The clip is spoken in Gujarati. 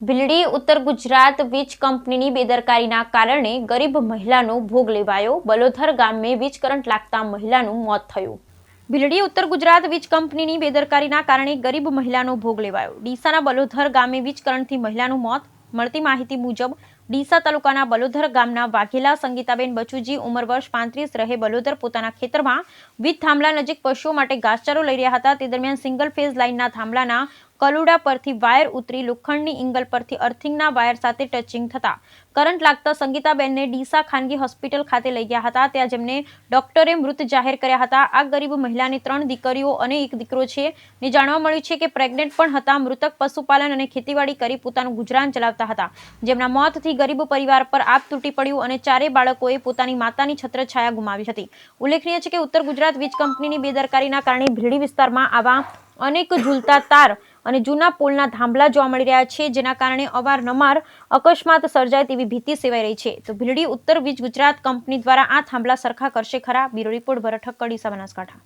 ભીલડી ઉત્તર ગુજરાત વીજ કંપનીની બેદરકારીના કારણે ગરીબ મહિલાનો ભોગ લેવાયો. બલોધર ગામે વીજ કરંટ લાગતા મહિલાનું મોત થયું. ભીલડી ઉત્તર ગુજરાત વીજ કંપનીની બેદરકારીના કારણે ગરીબ મહિલાનો ભોગ લેવાયો. ડીસાના બલોધર ગામે વીજ કરંટથી મહિલાનું મોત. મળતી માહિતી મુજબ ડીસા તાલુકાના બલોધર ગામના વાઘેલા સંગીતાબેન બચુજી ઉંમર વર્ષ 35 રહે બલોધર પોતાના ખેતરમાં વીજ થાંભલા નજીક પશુઓ માટે ઘાસચારો લઈ રહ્યા હતા. તે દરમિયાન સિંગલ ફેઝ લાઇનના થાંભલાના કલુડા પરથી વાયર ઉતરી લોખંડની ઇંગલ પરથી અર્થિંગના વાયર સાથે ટચિંગ થતા કરંટ લાગતા સંગીતાબેનને ડીસા ખાનગી હોસ્પિટલ ખાતે લઈ ગયા હતા. ત્યાં જેમને ડોક્ટરે મૃત જાહેર કર્યા હતા. આ ગરીબ મહિલાની 3 દીકરીઓ અને 1 દીકરો છે ને જાણવા મળ્યું છે કે પ્રેગ્નેન્ટ પણ હતા. મૃતક પશુપાલન અને ખેતીવાડી કરી પોતાનું ગુજરાન ચલાવતા હતા, જેમના મોતથી ગરીબ પરિવાર પર આપ તૂટી પડ્યું અને 4 બાળકોએ પોતાની માતાની છત્રછાયા ગુમાવી હતી. ઉલ્લેખનીય છે કે ઉત્તર ગુજરાત વીજ કંપનીની બેદરકારીના કારણે ભીલડી વિસ્તારમાં આવા અનેક ઝૂલતા તાર અને જૂના પોલના થાંભલા જોવા મળી રહ્યા છે, જેના કારણે અવારનવાર અકસ્માત સર્જાય તેવી ભીતિ સેવાઈ રહી છે. તો ભીલડી ઉત્તર વીજ ગુજરાત કંપની દ્વારા આ થાંભલા સરખા કરશે ખરા? બ્યુરો રિપોર્ટ ભરત ઠક્કર, ડીસા, બનાસકાંઠા.